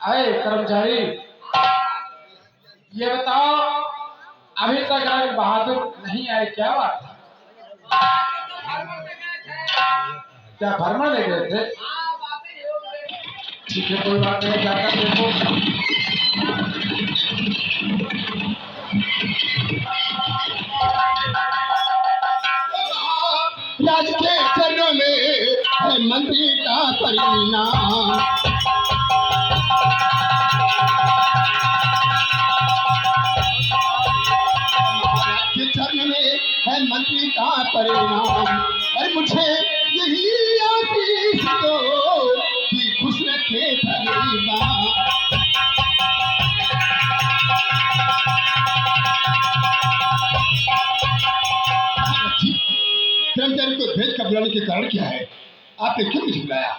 अरे कर्मचारी, ये बताओ अभी तक राज बहादुर नहीं आए, क्या बात है? क्या भ्रमण ले गए थे? ठीक है, कोई बात नहीं, जाकर देखो। राज के चरणों में है मंत्री का परिणाम। राज के चरण में है मंत्री का परिणाम, और मुझे यही आशीष दो कि खुश रखे परिवार। कर्मचारी को भेज कर बुलाने के कारण क्या है? आपने क्यों मुझे बुलाया?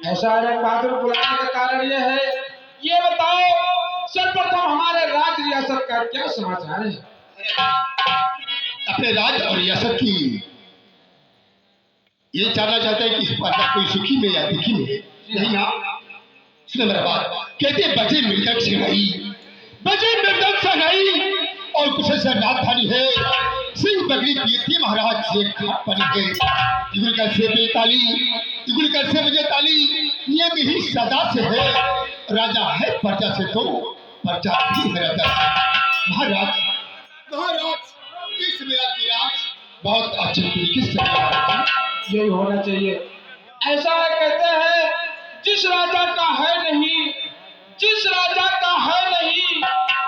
ऐसा राज बहादुर बुलाने का कारण ये है, ये बताओ सर्वप्रथम हमारे राज रियासत का क्या समाचार है? अपने राज और रियासत की ये जानना चाहते हैं कि इस पर कोई सुखी में या दुखी में? नहीं ना, सुनो मेरा बात। कहते बजे मृदक सगाई, बजे मृदक सगाई, और कुछ ऐसा राजधानी है सिंह बकरी पीती महाराज से खाट पड़ी है। इगुल का से बेताली, इगुल का से बजे ताली, नियम ही सदा से है। राजा है प्रजा से तो प्रजा भी है राजा। महाराज महाराज इस मेरा की राज बहुत अच्छे तरीके से यही होना चाहिए। ऐसा कहते हैं, जिस राजा का है नहीं, जिस राजा का है नहीं,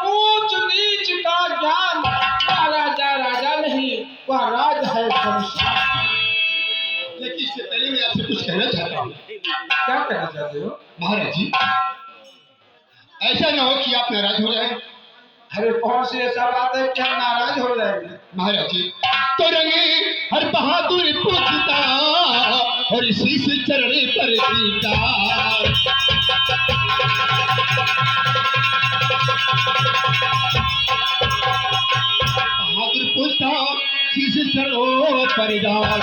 ऊंच नीच का ज्ञान, वह राजा राजा नहीं, वह राज है संसार। लेकिन इससे पहले मैं आपसे कुछ कहना चाहता हूँ। क्या कहना चाहते हो? महाराज जी, ऐसा न हो कि आप नाराज हो जाए। अरे कौन सी ऐसा बात है कि हम नाराज हो जाएंगे? महाराज जी, तो रंगे हर बहादुर पूछता और इसी से चरणे पर जीता। बहादुर पूछता इसी से चरणों पर डाल,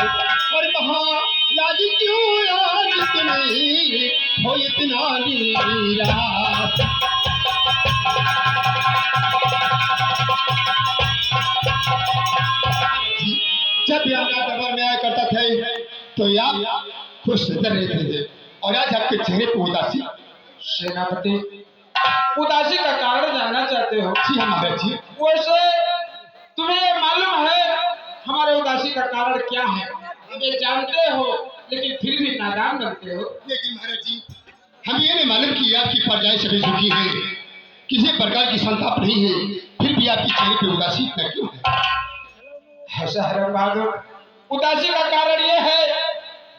और महाराज क्यों आज तुम्हें हो इतना निराश? जब भी आपका दरबार में आया करता थे तो आप खुश नजर रहते थे, और आज आपके चेहरे पर उदासी। सेनापति, उदासी का कारण जानना चाहते हो? जी हाँ महाराज जी। वैसे तुम्हें मालूम है हमारे उदासी का कारण क्या है? ये जानते हो लेकिन फिर भी नादान बनते हो। लेकिन महाराज जी, हम ये नहीं मालूम कि आपकी प्रजाएं सभी सुखी है, किसी प्रकार की संताप नहीं है, फिर भी आपके चेहरे पे उदासी इतना क्यों है? ऐसा है बहादुर, उदासी का कारण ये है,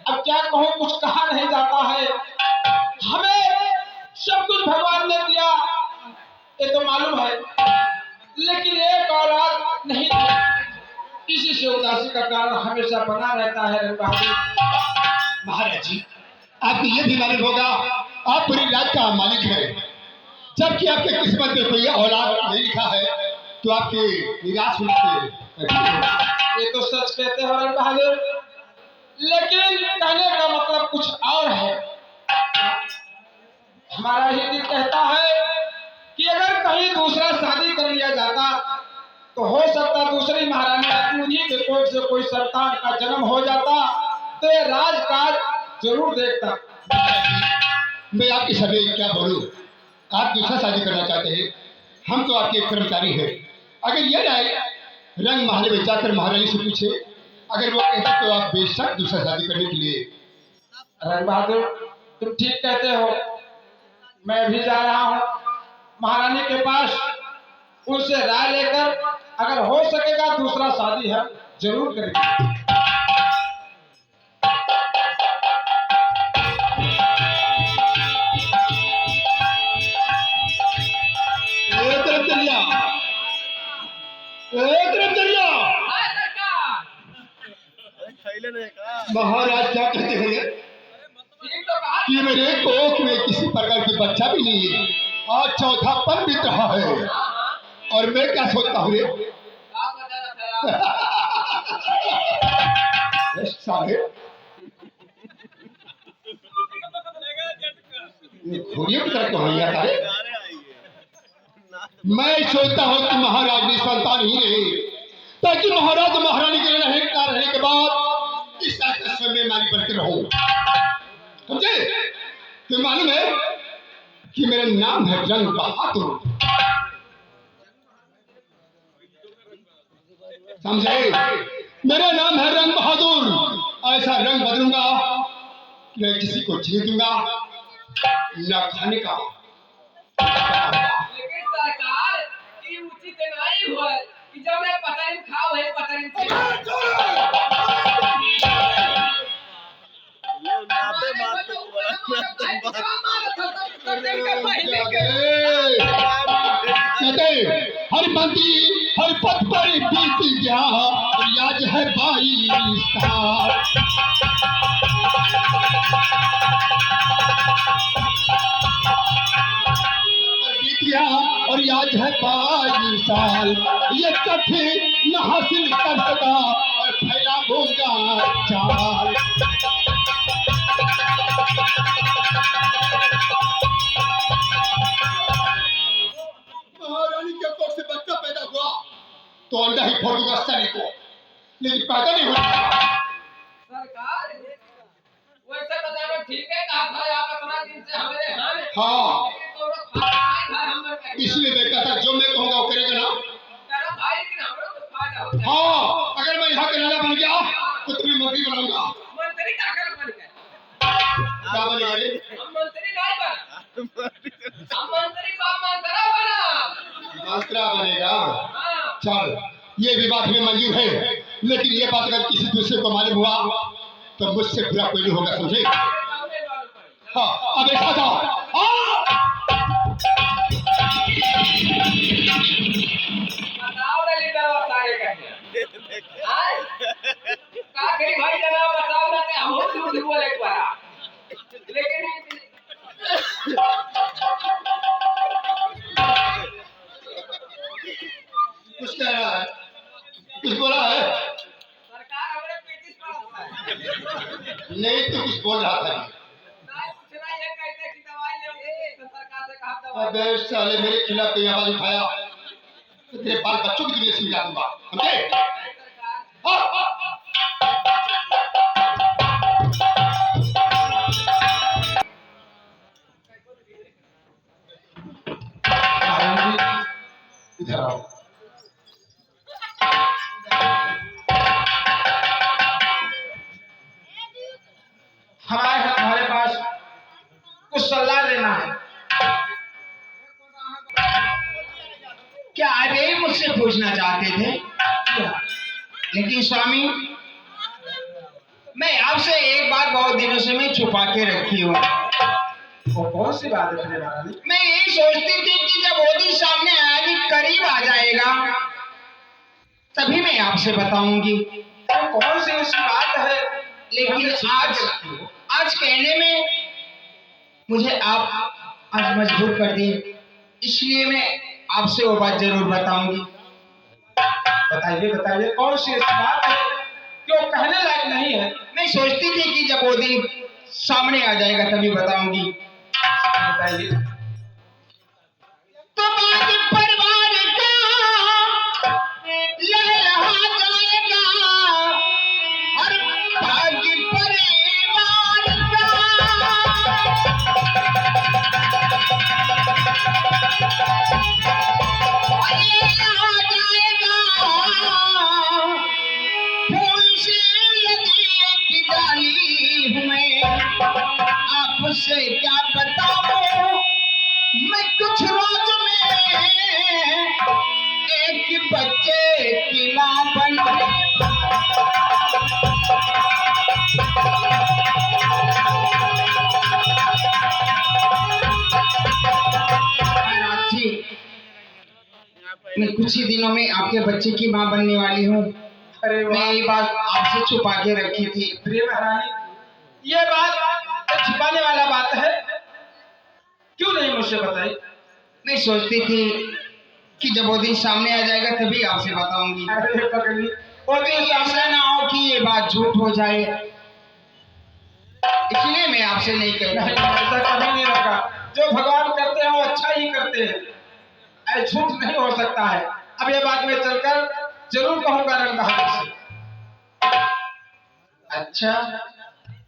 अब क्या कहूँ, कुछ कहा नहीं जाता है। हमें सब कुछ भगवान ने दिया, ये तो मालूम है, लेकिन एक औलाद नहीं दी, इसी से उदासी का कारण हमेशा बना रहता है बहादुर। महाराज जी, आपको ये भी मालूम होगा आप पूरी राज का मालिक है, जबकि आपके किस्मत में कोई औलाद नहीं लिखा है, तो आपके निराश होने ये तो सच कहते हो रण बहादुर, लेकिन कहने का मतलब कुछ और है। हमारा ही दिल कहता है कि अगर कहीं दूसरा शादी कर लिया जाता तो हो सकता दूसरी महारानी उन्हीं के कोख से कोई संतान का जन्म हो जाता, तो ये राजकाज जरूर देखता। मैं आपके सभी क्या बोलूं, आप दूसरा शादी करना चाहते हैं, हम तो आपके कर्मचारी हैं। अगर ये राय रंग महल में जाकर महारानी से पूछे, अगर वो कहते तो आप बेशक दूसरा शादी करने के लिए। रंग बहादुर, तुम ठीक कहते हो, मैं भी जा रहा हूँ महारानी के पास, उनसे राय लेकर अगर हो सकेगा दूसरा शादी हम जरूर करेंगे। महाराज क्या कहते हैं कि मेरे कोख में किसी प्रकार की बच्चा भी नहीं है, आज चौथा पन बीत रहा है, और मैं क्या सोचता हूँ साले घोड़ियों की तरह क्यों नहीं आता है? मैं सोचता हूँ कि महाराज ने संतान ही रहे, ताकि महाराज महारानी के रहने के बाद इस आकाश में मारी बनकर रहूं। समझे? तो मालूम है कि मेरा नाम है रंग बहादुर। समझे? मेरा नाम है रंग बहादुर। ऐसा रंग बदलूंगा कि मैं किसी को जीने दूंगा न खाने का। लेकिन सरकार ये उचित नहीं हुआ कि जब मैं पतन खाओ है पतन हर मंत्री हर पद पर बीत गया और आज है 22 साल। और आज है 22 साल। ये कथे न हासिल कर सका और फैला होगा चाल। महारानी के कोख से बच्चा पैदा हुआ तो अंडा ही फोड़ूंगा सनी को, लेकिन पैदा नहीं होगा। सरकार वैसे तो जानो ठीक है कहा था आप इतना दिन से हमारे यहाँ में। हाँ, तो इसलिए मैं कहता जो मैं कहूँगा वो करेगा ना। तेरा भाई लेकिन हमरो कुछ फायदा होता है। हाँ, अगर मैं यहाँ के राजा बन गया तो तुम्हें मंत्री बनाऊंगा। मंत्री क्या कर बन गए? क्या बनेगा रे? हम मंत्री नहीं बना, हम मंत्री का मंत्रा बना। मंत्रा बनेगा? हाँ। चल, ये भी बात हमें मंजूर है, लेकिन ये बात अगर किसी दूसरे को मालूम हुआ तो मुझसे बुरा कोई नहीं होगा। समझे? हाँ, अब ऐसा था। बताओ दली दरवा सारे कहते हैं। हाँ? काकरी भाई जना बताओ ना ते हम झूठ बोले एक बार। लेकिन कुछ कह रहा है, कुछ बोला है? सरकार हमरे पेटिस पड़ता है। नहीं तो कुछ बोल रहा था। नहीं कुछ नहीं है कहते कि दवाई ले तो सरकार से कहा दवाई। अबे साले मेरे खिलाफ कोई आवाज उठाया तो तेरे बाल बच्चों की दुनिया समझा दूंगा। समझे? इधर आओ। हमारे पास कुछ सलाह लेना है। क्या आप यही मुझसे पूछना चाहते थे? लेकिन स्वामी, मैं आपसे एक बात बहुत दिनों से मैं छुपा के रखी हूँ। वो कौन सी बात है महारानी? मैं यही सोचती थी कि जब वो दिन सामने आएगी, करीब आ जाएगा, तभी मैं आपसे बताऊंगी। तो कौन सी ऐसी बात है? लेकिन आज कहने में मुझे आप आज मजबूर कर दिए, इसलिए मैं आपसे वो बात जरूर बताऊंगी। बताइए बताइए कौन सी ऐसी बात है जो कहने लायक नहीं है? मैं सोचती थी कि जब वो दिन सामने आ जाएगा तभी बताऊंगी। बताइए। तो बात परिवार का लहलहा जाएगा और भाग्य परिवार का लहलहा जाएगा। फूल से लगी एक डाली हूँ मैं, आपसे क्या बताऊं, मैं कुछ रोज में एक बच्चे की मां बन मीनाक्षी, मैं कुछ ही दिनों में आपके बच्चे की मां बनने वाली हूँ। अरे मैं ये बात आपसे छुपा के रखी थी। प्रिय महारानी, ये बात तो छिपाने वाला बात है, क्यों नहीं मुझसे बताई? मैं सोचती थी कि जब वो दिन सामने आ जाएगा तभी आपसे बताऊंगी। अरे पगली, वो दिन सामने ना हो कि ये बात झूठ हो जाए। इसलिए मैं आपसे नहीं नहीं, कहता। ऐसा कभी नहीं रखा। जो भगवान करते हैं वो अच्छा ही करते हैं, ऐसा झूठ नहीं हो सकता है। अब ये बात मैं चलकर जरूर कहूंगा रंग बहादुर से। अच्छा,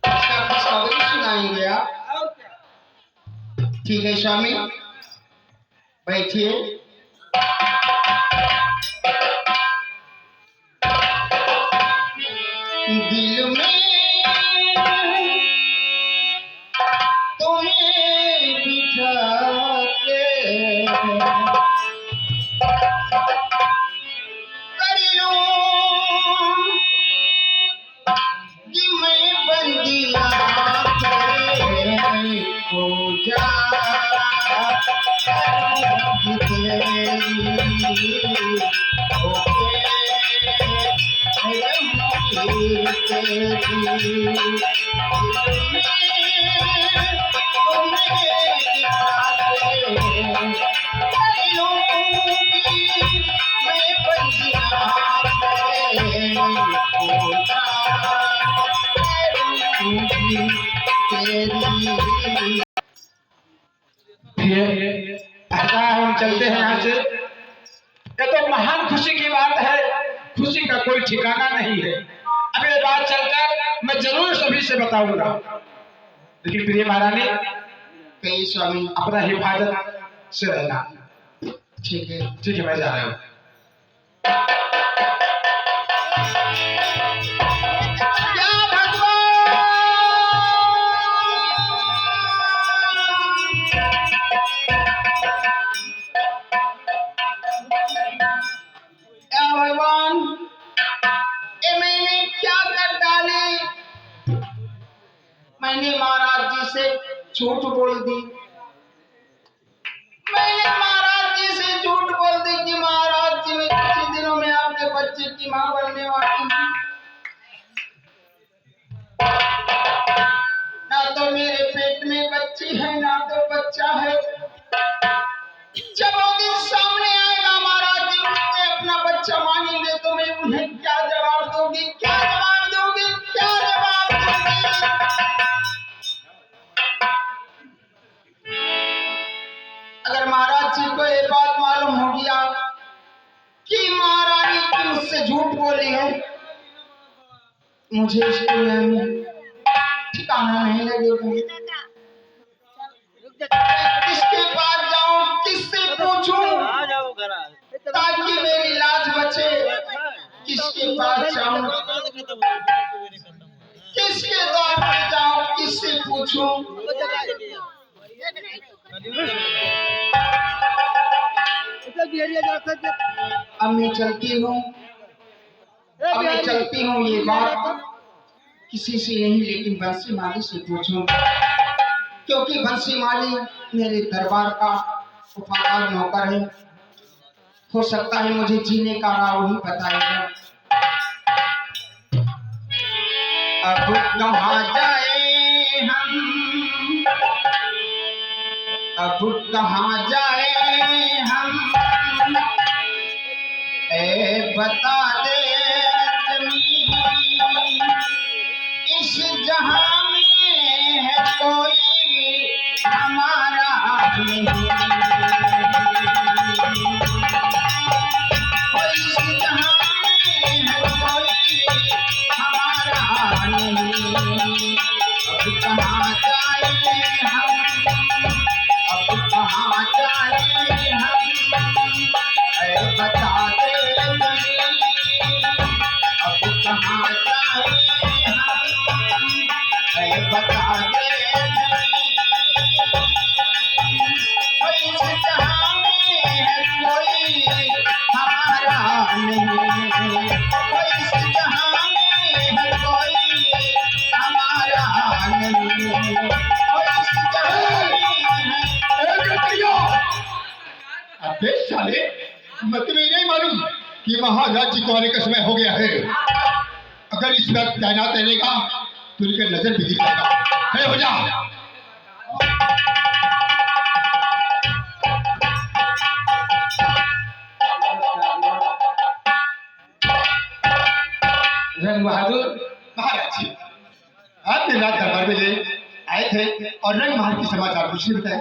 इसका खुशखबरी सुनाएंगे आप? ठीक है स्वामी, बैठिए। दिल में तुम्हें बिठा के कर लूं कि मैं बंदिया हो जा ऐसा है, हम चलते हैं यहाँ से। ये तो महान खुशी की बात है, खुशी का कोई ठिकाना नहीं है। अब ये बात चलकर मैं जरूर सभी से बताऊंगा, लेकिन प्रिय महारानी कहिए स्वामी। अपना हिफाजत से रहना। ठीक है। ठीक है, मैं जा रहा हूँ। या भगवान, या भगवान, ये मैंने क्या कर डाली? मैंने महाराज जी से झूठ बोल दी। मैंने महाराज जी से झूठ बोल दी कि महाराज जी मैं कुछ ही दिनों में आपके बच्चे की मां बनने वाली हूँ। ना तो मेरे पेट में बच्ची है, ना तो बच्चा है। जब वो दिन सामने आएगा, महाराज जी मुझसे अपना बच्चा मांगेंगे, तो मैं उन्हें क्या जवाब दूंगी? क्या जवाब दूंगी? क्या जवाब दूंगी? अगर महाराज जी को ये बात मालूम हो गया कि महारानी की मुझसे झूठ बोली है, मुझे इस दुनिया में ठिकाना नहीं लगेगा। किसके पास जाऊं, किससे पूछूं ताकि मेरी लाज बचे? किसके पास जाऊं, किसके द्वार पर जाऊं, किससे पूछूं? अब मैं चलती हूँ, अब मैं चलती हूँ। ये बात किसी से नहीं, लेकिन बंसी माली से पूछूं, क्योंकि बंसी माली मेरे दरबार का वफादार नौकर है। हो सकता है मुझे जीने का राह वही बताएगा। अब कहाँ जाए हम, अब कहाँ जाए हम, ए बता दे ज़मीन, इस जहां में है कोई हमारा नहीं। इस जहां में है कोई हमारा नहीं। अब कहाँ जाए हम, अब कहाँ जाए हम, ऐ बता दे ज़मीन, अब कहाँ जाए हम, ऐ बता दे ज़मीन। इस जहां में है कोई हमारा नहीं। इस जहां में है कोई हमारा नहीं। इस जहां में है। अबे साले, मैं तुम्हें नहीं मालूम कि महाराज जी को आने का समय हो गया है। अगर इस वक्त तैनात रहेगा तो उनकी नजर भी गिर जाएगा। खड़े हो जा। रंग बहादुर, महाराज जी, आप रात दरबार में गए, थे और रंग महल के समाचार कुछ नहीं बताए।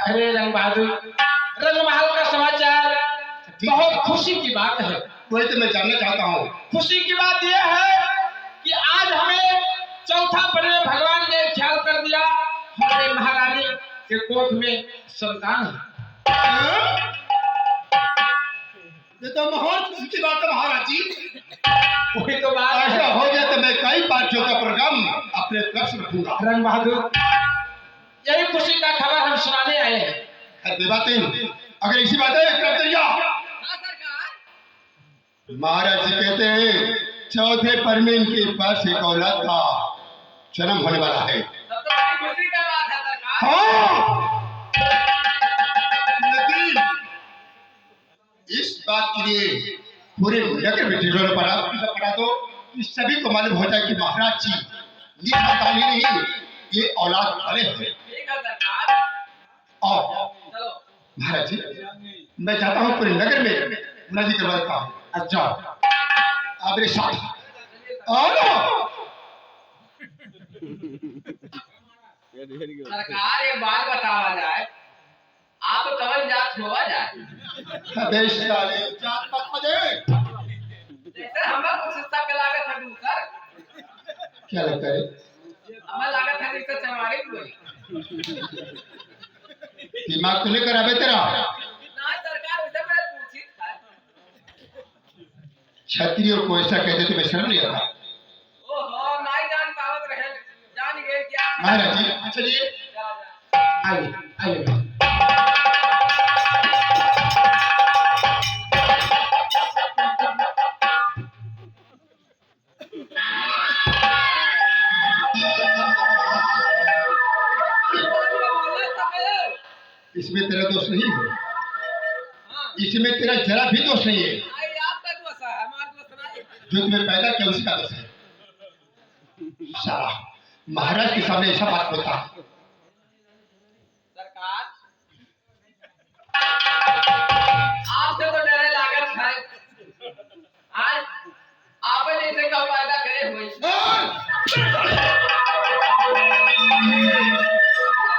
अरे रंग बहादुर, रंगमहल का समाचार बहुत खुशी की बात है। वही तो मैं जानना चाहता हूँ। खुशी की बात यह है कि आज हमें चौथा पन्ने भगवान ने ख्याल कर दिया, हमारे महारानी के कोख में संतान है। ये तो महान खुशी की बात है महाराज जी। वही तो बात ऐसा है। हो गया तो मैं कई पार्टियों का प्रोग्राम अपने तरफ से रखूंगा। रंग बहादुर, यही खुशी का खबर हम सुनाने आए हैं। बातें अगर इसी बात है कर दिया। महाराज जी कहते हैं चौथे परमे इनके पास एक औलाद का जन्म होने वाला है। खुशी का बात है सरकार। हाँ, लेकिन इस बात के लिए पूरे नगर में ढिढोरा पड़ा तो इस सभी को मालूम हो जाए कि महाराज जी निखातानी नहीं, ये औलाद वाले हैं। और महाराज जी मैं चाहता हूँ पूरे नगर में मुनादी करवा देता हूँ। अच्छा, आप मेरे साथ आओ। सरकार एक बात बतावा जाए, आप कवन जात हुआ जाए? अबे साले जात पात बजे जैसे हमारा कुछ हिस्सा के लागत है दूसर, क्या लगता है? हमारा लागत है जैसे चमारी कोई। दिमाग तो नहीं खराब है तेरा? ना सरकार उसे मैंने पूछी था। क्षत्रियों को ऐसा कहते तो मैं शर्म नहीं आता। ओहो, नहीं जान पावत रहे, जान गए क्या? महाराज जी चलिए आइए आइए। इसमें तेरा दोष नहीं है, इसमें तेरा जरा भी दोष नहीं है। आपका दोस्त है, हमारा दोस्त नहीं। जो तुम्हें पैदा किया उसका दोष है। साला महाराज के सामने ऐसा बात बोलता। सरकार आपसे तो डरे लागत है, आज आपने जैसे का फायदा करे हुए।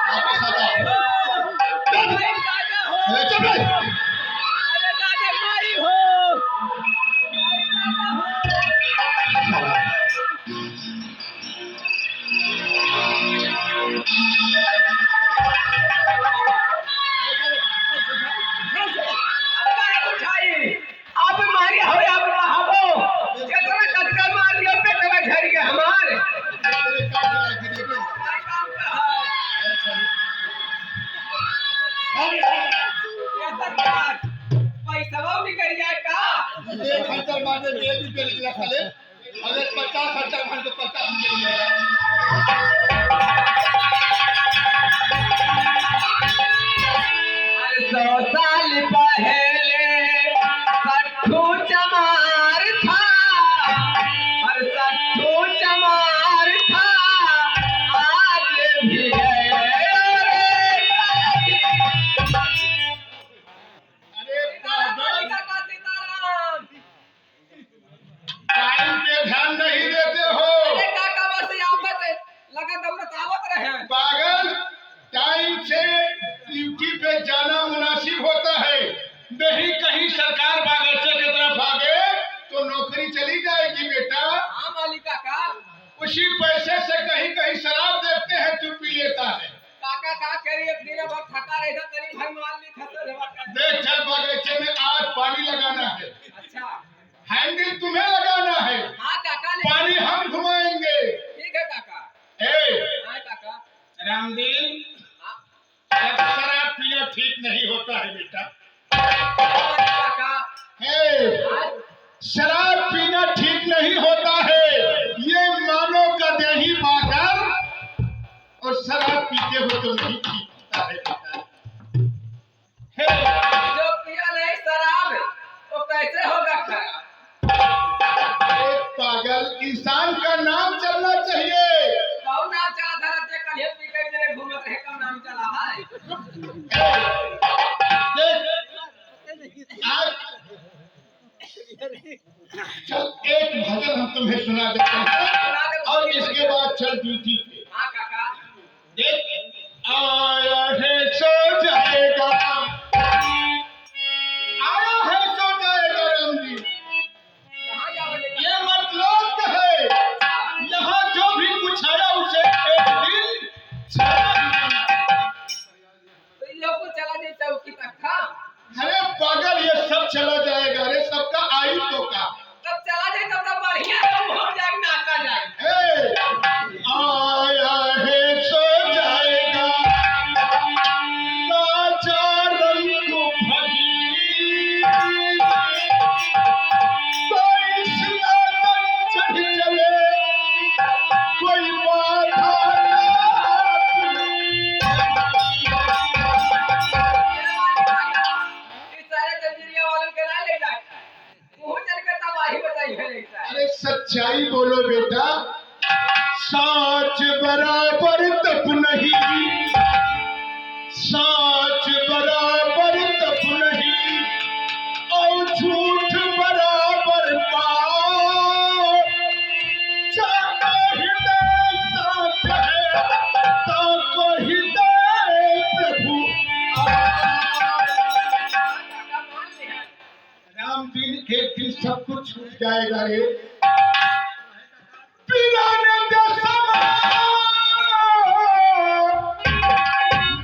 आपके साथ आओ। चुप रह। आप मारी हो या महाबो कितना कटका मार दिया पेट में झड़ के हमारे ये सरकार पैसा वो निकल जाए का एक खर्चा मारने में एक रुपया निकला खाले, अगर 50 खर्चा मार तो 50 निकल अरे 100 साल पहले सट्ठू चमार था, हर सट्ठू चमार था, आज भी है। टाइम पे ध्यान नहीं देते हो पागल। टाइम से ड्यूटी पे जाना मुनासिब होता है, नहीं कहीं सरकार बागीचे की तरफ भागे तो नौकरी चली जाएगी बेटा। उसी पैसे से कहीं कहीं शराब देखते हैं जो पी लेता है। देख चल बागीचे में आज पानी लगाना है, अच्छा हैंडल तुम्हें लगाना है, हाँ काका पानी हम घुमाएंगे। ठीक है काका। ए हाँ काका। रामदीन, शराब पीना ठीक नहीं होता है बेटा। काका हे, शराब पीना ठीक नहीं होता है, ये मानो का दही पाकर और शराब पीते हो तो नहीं ठीक होता है बेटा। हे, जो पिया नहीं शराब वो कैसे होगा खराब? पागल, इंसान का नाम चलना चाहिए। कौन नाम चला था रत्ते कल ये पी के मेरे घूमत रहे, कौन नाम चला है? आज चल एक भजन हम तुम्हें सुना देते हैं और इसके बाद चल ड्यूटी पे। हाँ काका। चला जाएगा रे, सबका आई तो का। तब चला जाए तब तो बढ़िया है, हो जाए नाचा जाए। आया है सो जाएगा नाचा रंग भरी, कोई सियासत चढ़ चले कोई बाधा इस सारे जंजीरिया वालों के ना ले जाए, मुंह चल के तबाही बताई है नहीं साहब। अरे सच्चाई बोलो बेटा, साच बराबर तप नहीं, साच बराबर तप नहीं, और झूठ बराबर पाप। चाको हृदय साच है, ताको हृदय प्रभु काका मान लिया। राम दिन एक दिन सब कुछ छूट जाएगा रे। पीराने दे समा,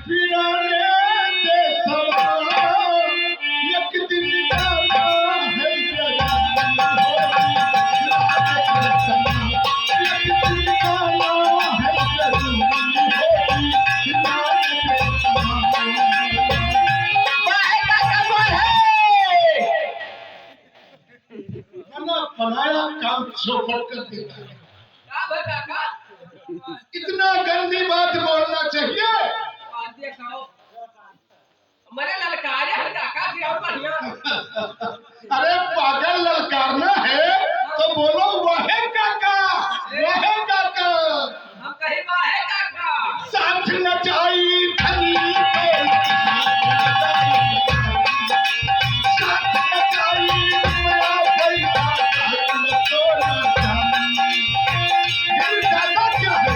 पीराने दे समा, एक दिन जाना है जरूर, एक दिन जाना है जरूर, बनाया काम चौपट कर देता है। का भाई काका इतना गंदी बात बोलना चाहिए? बात दिखाओ, मरे ललकारे हर काका की और बढ़िया। अरे पागल ललकारना है तो बोलो वाहे काका, वाहे काका। हम कहीं बा है काका। साथ नचाई धनी के, साथ नचाई मेरा भैया, साथ नचोला जानी। ये ज्यादा क्या है?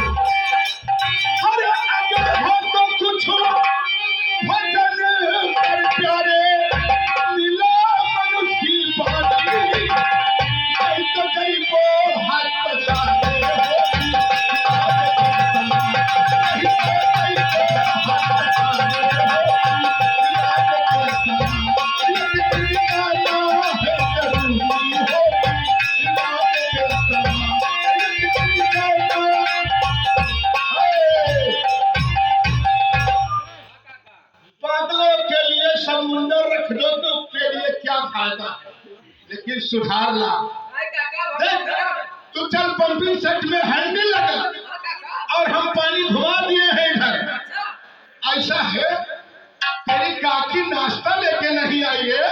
अरे अगर हो तो कुछ भजन कर प्यारे, मिला मनुष्य की बानी, नहीं तो कहीं वो हाथ पसारे होगी, नहीं तो कहीं वो हाथ पसारे होगी, एक दिन गाना है जरूरी होगी, एक दिन गाना है। पागलों के लिए समुंदर रख दो तो उसके लिए क्या फायदा है, लेकिन सुधार ला। हाय काका देख, तू चल पंपिंग सेट में हैंडल लगा, हां काका। और हम पानी धुआ दिए हैं इधर। अच्छा ऐसा है, तेरी काकी नाश्ता लेके नहीं आई है।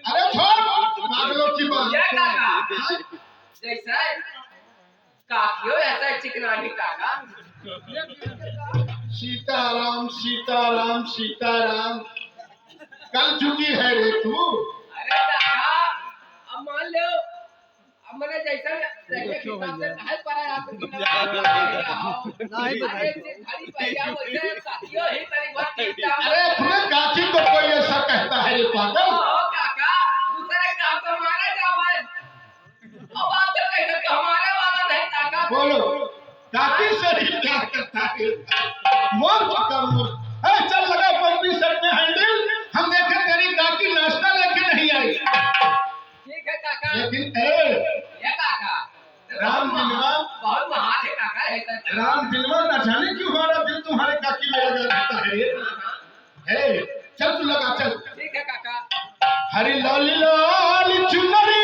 अरे छोड़ पागलों की बात। ये काका जैसा काकियो ऐसा चिकनानी काका। सीताराम सीताराम सीताराम, कल चुकी है रे तू। अरे काका अब मान लो, अब मैंने जैसा देखे हिसाब से कहे पड़ा आप की नहीं अरे घड़ी पहले वैसे काकियो ही तेरी बात ठीक है। अरे अपने काकी को कोई ऐसा कहता है रे पागल? ओ काका दूसरे काम तो मारा जावे, अब आप तो कहते कि हमारे वाला नहीं काका। बोलो काकी से ही क्या करता है? मोर चुका मोर। चल लगा पंपी सेट में हैंडल, हम देखे तेरी काकी नाश्ता लेके नहीं आई। ठीक है काका। लेकिन ये काका राम दिलवा, बहुत महान है काका है सर। राम दिलवा, न जाने क्यों हमारा दिल तुम्हारे काकी में लगा रहता है। चल तू लगा चल। ठीक है काका। हरी लाल लाल चुनरी,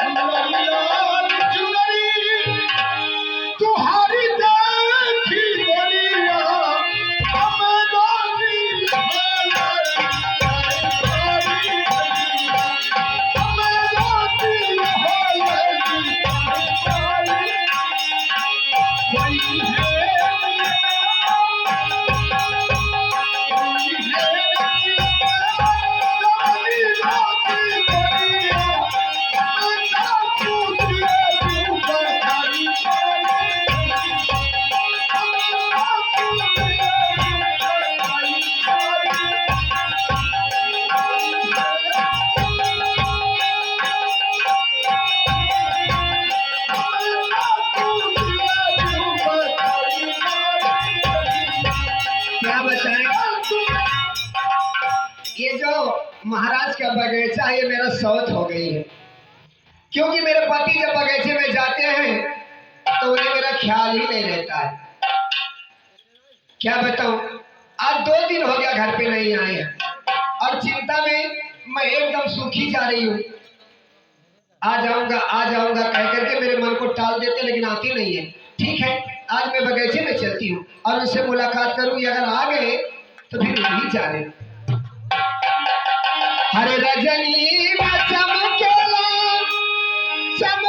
लाल लाल चुनरी, तुम्हारी देखी बलिया, हमें दादी हमें दादी महाराज का बगीचा ये मेरा शौक हो गई है, क्योंकि मेरे पति जब बगीचे में जाते हैं तो उन्हें मेरा ख्याल ही नहीं रहता है। क्या बताऊं, आज 2 दिन हो गया घर पे नहीं आए हैं और चिंता में मैं एकदम सूखी जा रही हूँ। आ जाऊंगा कह करके मेरे मन को टाल देते, लेकिन आती नहीं है। ठीक है, आज मैं बगीचे में चलती हूँ और उससे मुलाकात करूंगी, अगर आ गए तो फिर नहीं जाने। हरे रजनी चमकेला चम